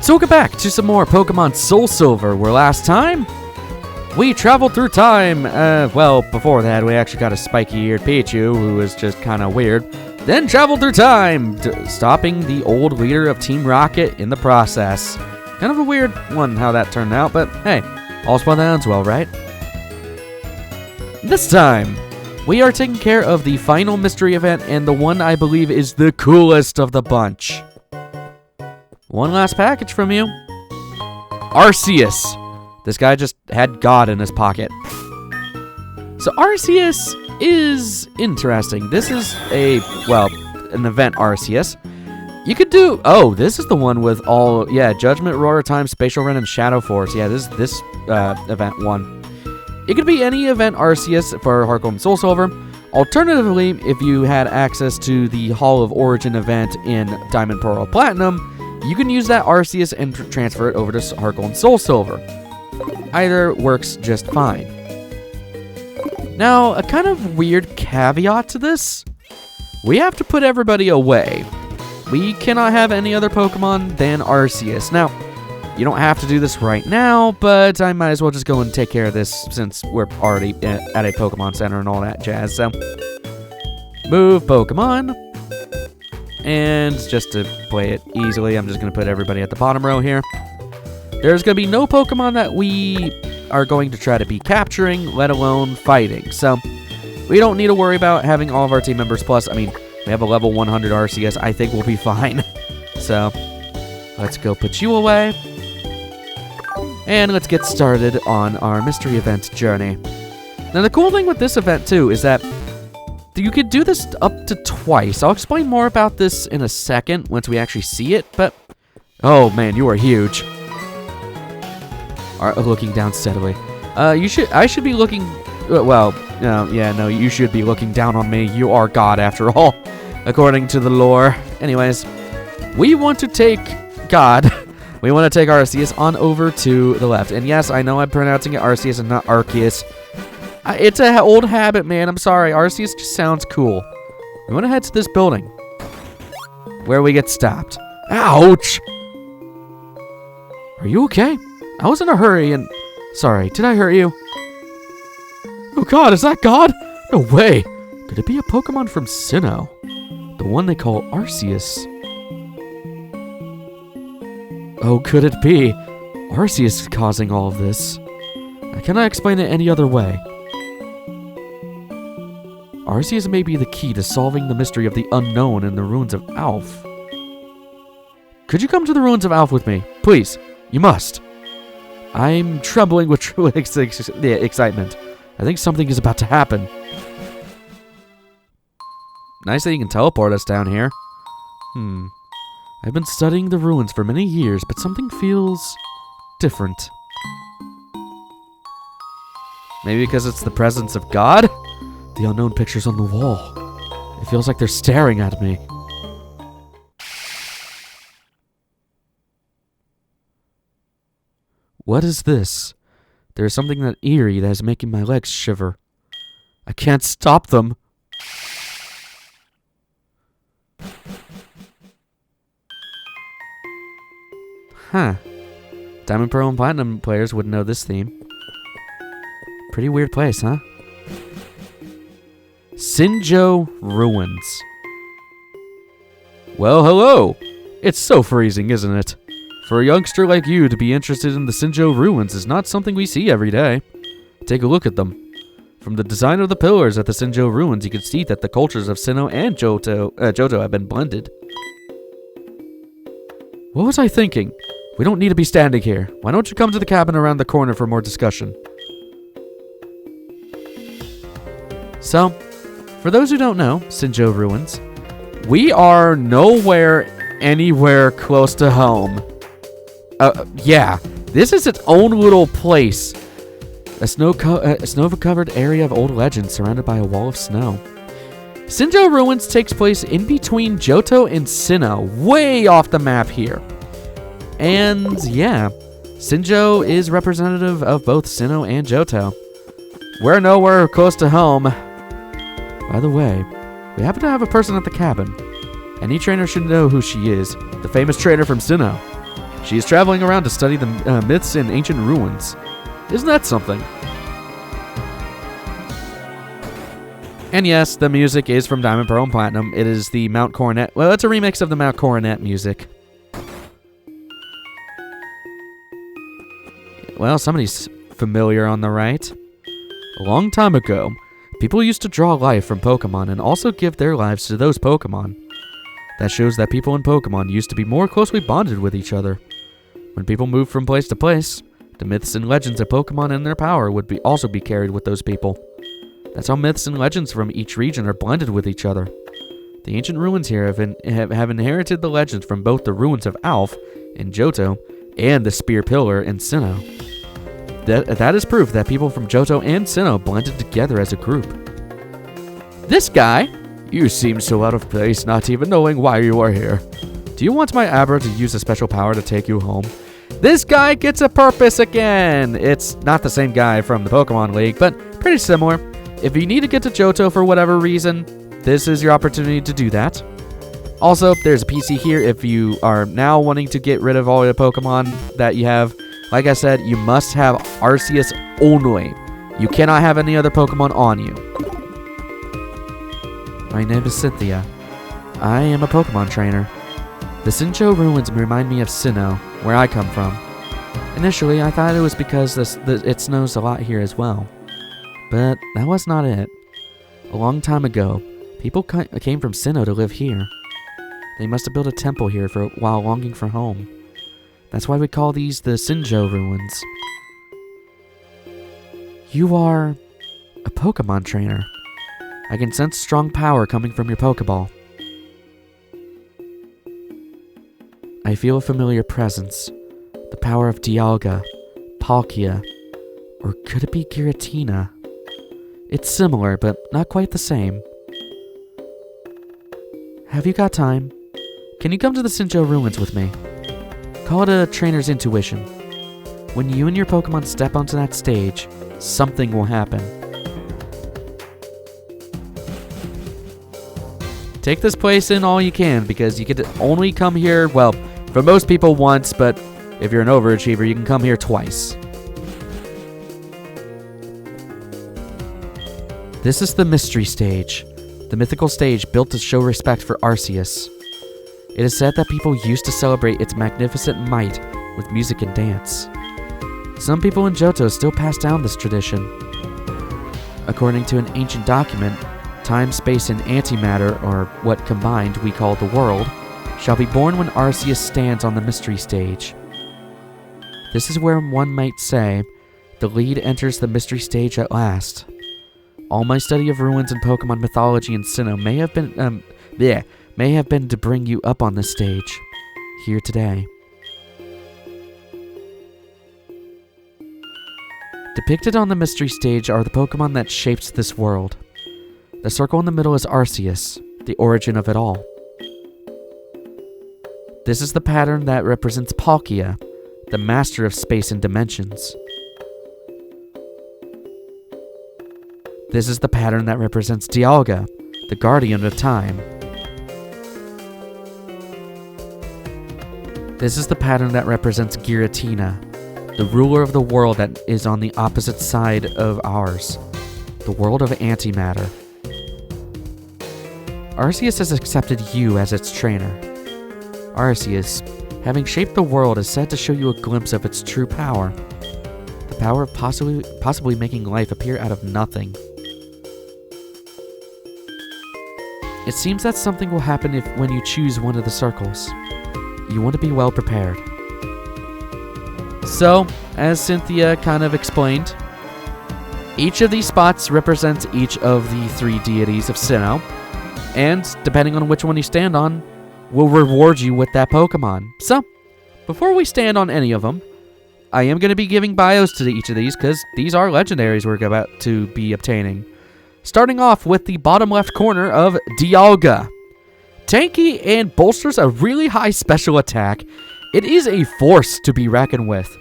So we'll get back to some more Pokemon SoulSilver, where last time we traveled through time. Well, before that, we actually got a spiky-eared Pikachu, who was just kind of weird. Then traveled through time, stopping the old leader of Team Rocket in the process. Kind of a weird one how that turned out, but hey, all's well that ends well, right? This time, we are taking care of the final mystery event, and the one I believe is the coolest of the bunch. One last package from you. Arceus. This guy just had God in his pocket. So Arceus is interesting. This is an event Arceus. You could do, this is the one with all, Judgment, Roar, Time, Spatial Run, and Shadow Force. Yeah, this event one. It could be any event Arceus for Heart Gold and SoulSilver. Alternatively, if you had access to the Hall of Origin event in Diamond, Pearl, or Platinum, you can use that Arceus and transfer it over to Heart Gold and SoulSilver. Either works just fine. Now, a kind of weird caveat to this. We have to put everybody away. We cannot have any other Pokemon than Arceus. Now, you don't have to do this right now, but I might as well just go and take care of this since we're already at a Pokemon Center and all that jazz. So, move Pokemon. And just to play it easily, I'm just going to put everybody at the bottom row here. There's going to be no Pokemon that we are going to try to be capturing, let alone fighting. So, we don't need to worry about having all of our team members. Plus, I mean, we have a level 100 Arceus. I think we'll be fine. So, let's go put you away. And let's get started on our mystery event journey. Now, the cool thing with this event, too, is that you could do this up to twice. I'll explain more about this in a second once we actually see it, but... Oh, man, you are huge. Looking down steadily. I should be looking... you should be looking down on me. You are God, after all, according to the lore. Anyways, we want to take God... We want to take Arceus on over to the left. And yes, I know I'm pronouncing it Arceus and not Arceus. It's an old habit, man. I'm sorry. Arceus just sounds cool. We want to head to this building where we get stopped. Ouch! Are you okay? I was in a hurry and... Sorry, did I hurt you? Oh god, is that God? No way. Could it be a Pokemon from Sinnoh? The one they call Arceus. Oh, could it be? Arceus is causing all of this. I cannot explain it any other way. Arceus may be the key to solving the mystery of the unknown in the ruins of Alph. Could you come to the ruins of Alph with me? Please, you must. I'm trembling with true excitement. I think something is about to happen. Nice that you can teleport us down here. I've been studying the ruins for many years, but something feels different. Maybe because it's the presence of God? The unknown pictures on the wall. It feels like they're staring at me. What is this? There is something that eerie that is making my legs shiver. I can't stop them. Huh. Diamond, Pearl, and Platinum players would know this theme. Pretty weird place, huh? Sinjoh Ruins. Well, hello! It's so freezing, isn't it? For a youngster like you to be interested in the Sinjoh Ruins is not something we see every day. Take a look at them. From the design of the pillars at the Sinjoh Ruins, you can see that the cultures of Sinnoh and Johto have been blended. What was I thinking? We don't need to be standing here. Why don't you come to the cabin around the corner for more discussion? So, for those who don't know, Sinjoh Ruins, we are nowhere anywhere close to home. Yeah, this is its own little place. A snow-covered area of old legends surrounded by a wall of snow. Sinjoh Ruins takes place in between Johto and Sinnoh, way off the map here. And yeah, Sinjoh is representative of both Sinnoh and Johto. We're nowhere close to home. By the way, we happen to have a person at the cabin. Any trainer should know who she is, the famous trainer from Sinnoh. She is traveling around to study the myths and ancient ruins. Isn't that something? And yes, the music is from Diamond, Pearl, and Platinum. It is the Mount Coronet. Well, it's a remix of the Mount Coronet music. Well, somebody's familiar on the right. A long time ago, people used to draw life from Pokemon and also give their lives to those Pokemon. That shows that people in Pokemon used to be more closely bonded with each other. When people moved from place to place, the myths and legends of Pokemon and their power would also be carried with those people. That's how myths and legends from each region are blended with each other. The ancient ruins here have inherited the legends from both the ruins of Alph in Johto and the Spear Pillar in Sinnoh. That is proof that people from Johto and Sinnoh blended together as a group. This guy? You seem so out of place, not even knowing why you are here. Do you want my Abra to use a special power to take you home? This guy gets a purpose again! It's not the same guy from the Pokemon League, but pretty similar. If you need to get to Johto for whatever reason, this is your opportunity to do that. Also, there's a PC here if you are now wanting to get rid of all the Pokemon that you have. Like I said, you must have Arceus only. You cannot have any other Pokemon on you. My name is Cynthia. I am a Pokemon trainer. The Sinjoh ruins remind me of Sinnoh, where I come from. Initially, I thought it was because it snows a lot here as well. But that was not it. A long time ago, people came from Sinnoh to live here. They must have built a temple here while longing for home. That's why we call these the Sinjoh ruins. You are a Pokemon trainer. I can sense strong power coming from your Pokeball. I feel a familiar presence. The power of Dialga, Palkia, or could it be Giratina? It's similar, but not quite the same. Have you got time? Can you come to the Sinjoh ruins with me? Call it a trainer's intuition. When you and your Pokemon step onto that stage, something will happen. Take this place in all you can, because you get to only come here, well, for most people once, but if you're an overachiever, you can come here twice. This is the Mystery Stage, the mythical stage built to show respect for Arceus. It is said that people used to celebrate its magnificent might with music and dance. Some people in Johto still pass down this tradition. According to an ancient document, time, space, and antimatter, or what combined we call the world, shall be born when Arceus stands on the Mystery Stage. This is where one might say, the lead enters the Mystery Stage at last. All my study of ruins and Pokemon mythology in Sinnoh may have been to bring you up on this stage, here today. Depicted on the Mystery Stage are the Pokemon that shaped this world. The circle in the middle is Arceus, the origin of it all. This is the pattern that represents Palkia, the master of space and dimensions. This is the pattern that represents Dialga, the guardian of time. This is the pattern that represents Giratina, the ruler of the world that is on the opposite side of ours, the world of antimatter. Arceus has accepted you as its trainer. Arceus, having shaped the world, is said to show you a glimpse of its true power. The power of possibly making life appear out of nothing. It seems that something will happen when you choose one of the circles. You want to be well prepared. So, as Cynthia kind of explained, each of these spots represents each of the 3 deities of Sinnoh, and depending on which one you stand on, will reward you with that Pokemon. So, before we stand on any of them, I am going to be giving bios to each of these, because these are legendaries we're about to be obtaining. Starting off with the bottom left corner of Dialga. Tanky and bolsters a really high special attack. It is a force to be reckoned with.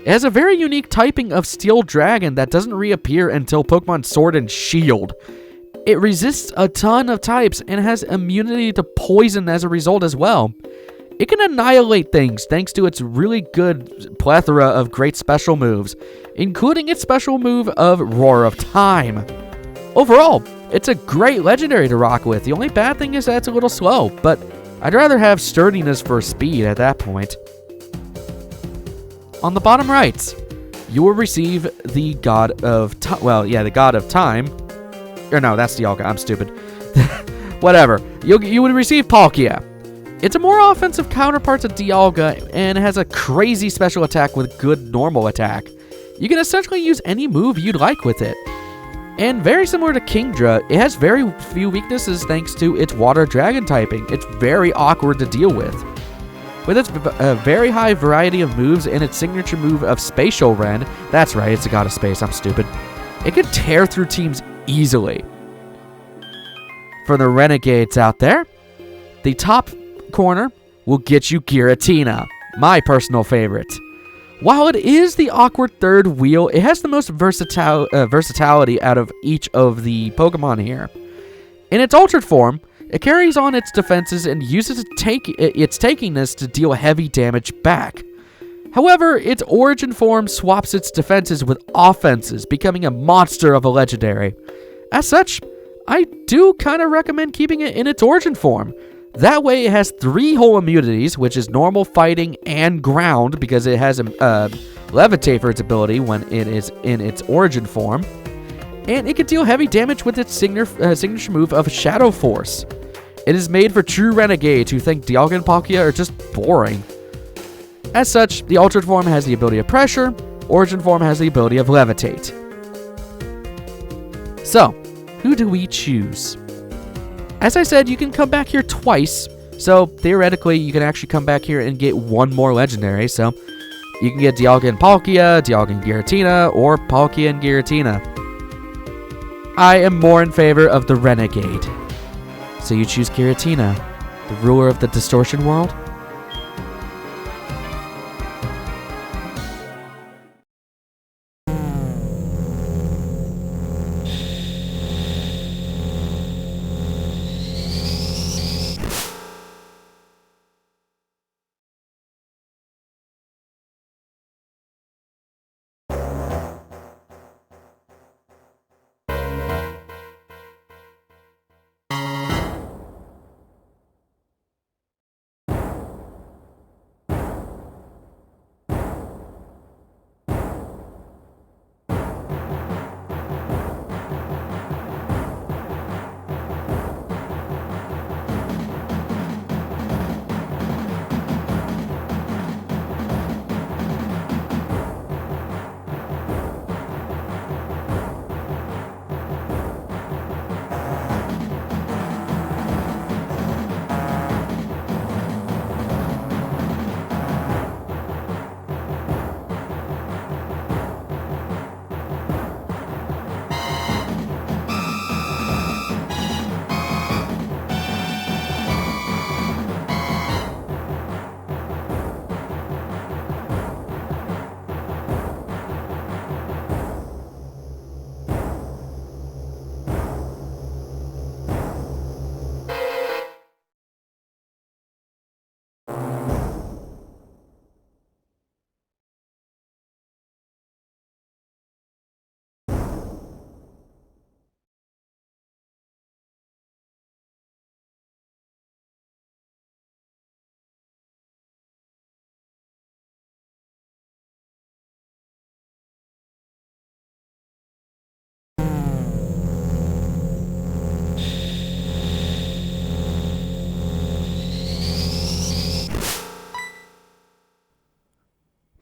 It has a very unique typing of Steel Dragon that doesn't reappear until Pokemon Sword and Shield. It resists a ton of types and has immunity to poison as a result as well. It can annihilate things thanks to its really good plethora of great special moves, including its special move of Roar of Time. Overall, it's a great legendary to rock with. The only bad thing is that it's a little slow, but I'd rather have sturdiness for speed at that point. On the bottom right, you will receive the God of Time. Well, yeah, the God of Time. Or no, that's Dialga. I'm stupid. Whatever. You would receive Palkia. It's a more offensive counterpart to Dialga and has a crazy special attack with good normal attack. You can essentially use any move you'd like with it. And very similar to Kingdra, it has very few weaknesses thanks to its water dragon typing. It's very awkward to deal with. With its very high variety of moves and its signature move of Spatial Rend, that's right, it's a god of space, I'm stupid, it can tear through teams easily. For the Renegades out there, the top corner will get you Giratina, my personal favorite. While it is the awkward third wheel, it has the most versatility out of each of the Pokemon here. In its altered form, it carries on its defenses and uses its takiness to deal heavy damage back. However, its origin form swaps its defenses with offenses, becoming a monster of a legendary. As such, I do kind of recommend keeping it in its origin form. That way it has 3 whole immunities, which is normal, fighting, and ground, because it has levitate for its ability when it is in its origin form. And it can deal heavy damage with its signature move of Shadow Force. It is made for true renegades who think Dialga and Palkia are just boring. As such, the altered form has the ability of pressure, origin form has the ability of levitate. So, who do we choose? As I said, you can come back here twice, so theoretically you can actually come back here and get 1 more legendary, so you can get Dialga and Palkia, Dialga and Giratina, or Palkia and Giratina. I am more in favor of the Renegade. So you choose Giratina, the ruler of the distortion world?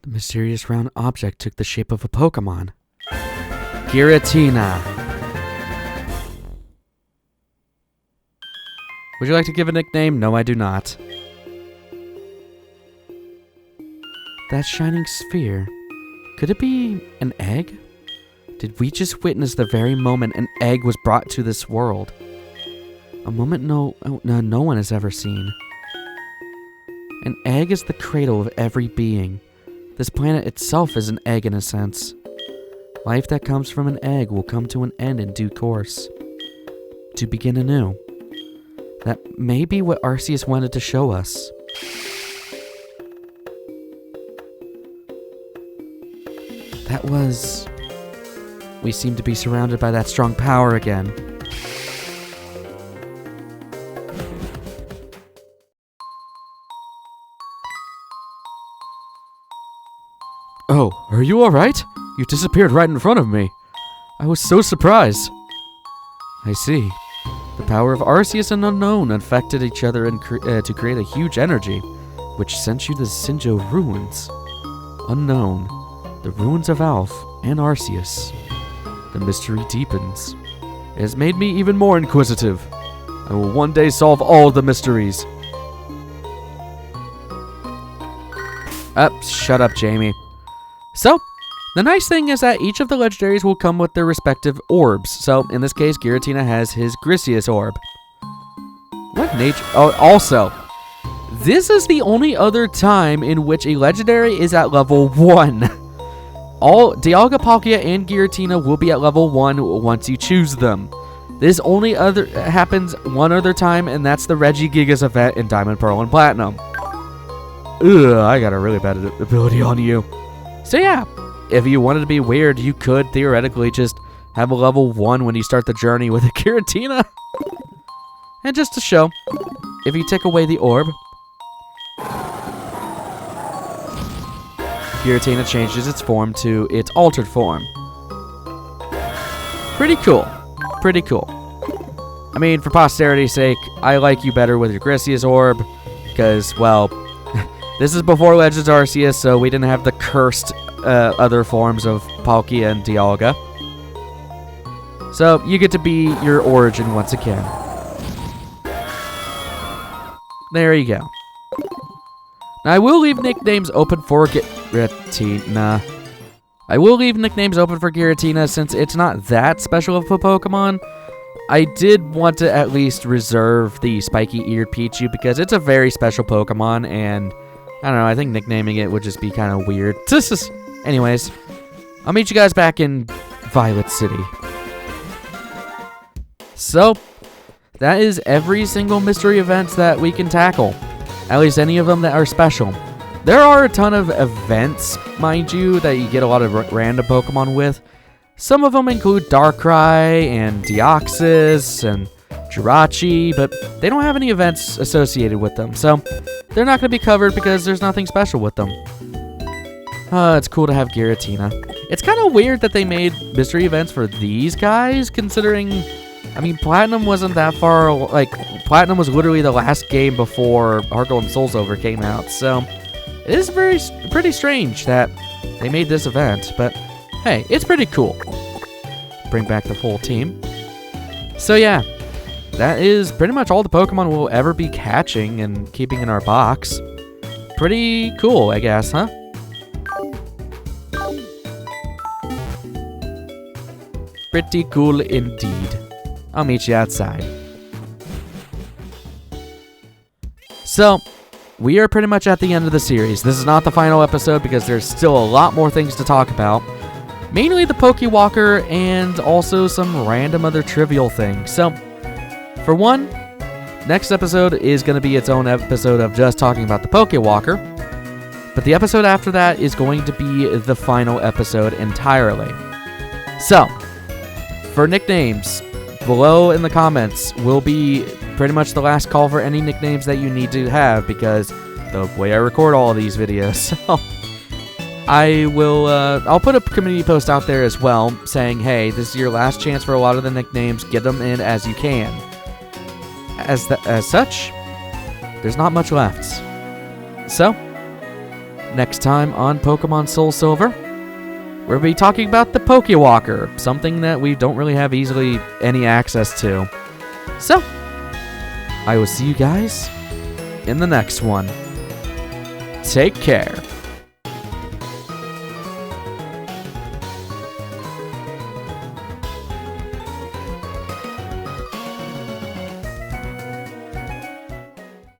The mysterious round object took the shape of a Pokemon. Giratina. Would you like to give a nickname? No, I do not. That shining sphere. Could it be an egg? Did we just witness the very moment an egg was brought to this world? A moment no one has ever seen. An egg is the cradle of every being. This planet itself is an egg in a sense. Life that comes from an egg will come to an end in due course. To begin anew. That may be what Arceus wanted to show us. That was... We seem to be surrounded by that strong power again. Oh, are you alright? You disappeared right in front of me. I was so surprised. I see. The power of Arceus and Unknown affected each other and to create a huge energy, which sent you to the Sinjoh ruins. Unknown, the ruins of Alph and Arceus. The mystery deepens. It has made me even more inquisitive. I will one day solve all the mysteries. Shut up, Jamie. So, the nice thing is that each of the legendaries will come with their respective orbs. So, in this case, Giratina has his Grisius orb. What nature? Oh, also, this is the only other time in which a legendary is at level 1. All Dialga, Palkia, and Giratina will be at level 1 once you choose them. This only happens one other time, and that's the Regigigas event in Diamond, Pearl, and Platinum. Ugh, I got a really bad ability on you. So yeah, if you wanted to be weird, you could theoretically just have a level 1 when you start the journey with a Giratina. And just to show, if you take away the orb, Giratina changes its form to its altered form. Pretty cool. Pretty cool. I mean, for posterity's sake, I like you better with your Grisius orb, because, well, this is before Legends Arceus, so we didn't have the cursed other forms of Palkia and Dialga. So, you get to be your origin once again. There you go. Now, I will leave nicknames open for Giratina. I will leave nicknames open for Giratina since it's not that special of a Pokemon. I did want to at least reserve the spiky-eared Pichu because it's a very special Pokemon, and I don't know, I think nicknaming it would just be kind of weird. Anyways, I'll meet you guys back in Violet City. So, that is every single mystery event that we can tackle. At least any of them that are special. There are a ton of events, mind you, that you get a lot of random Pokemon with. Some of them include Darkrai and Deoxys and Jirachi, but they don't have any events associated with them, so they're not going to be covered because there's nothing special with them. It's cool to have Giratina. It's kind of weird that they made mystery events for these guys, considering, I mean, Platinum wasn't that far, like, Platinum was literally the last game before Heart Gold and SoulSilver came out, so it is pretty strange that they made this event, but hey, it's pretty cool. Bring back the full team. So yeah, that is pretty much all the Pokemon we'll ever be catching and keeping in our box. Pretty cool, I guess, huh? Pretty cool indeed. I'll meet you outside. So, we are pretty much at the end of the series. This is not the final episode because there's still a lot more things to talk about. Mainly the Pokewalker and also some random other trivial things. So, for one, next episode is going to be its own episode of just talking about the Pokewalker. But the episode after that is going to be the final episode entirely. So, for nicknames, below in the comments will be pretty much the last call for any nicknames that you need to have because the way I record all of these videos. So I'll put a community post out there as well saying, hey, this is your last chance for a lot of the nicknames. Get them in as you can. As such, there's not much left. So, next time on Pokemon SoulSilver, we'll be talking about the Pokewalker, something that we don't really have easily any access to. So, I will see you guys in the next one. Take care.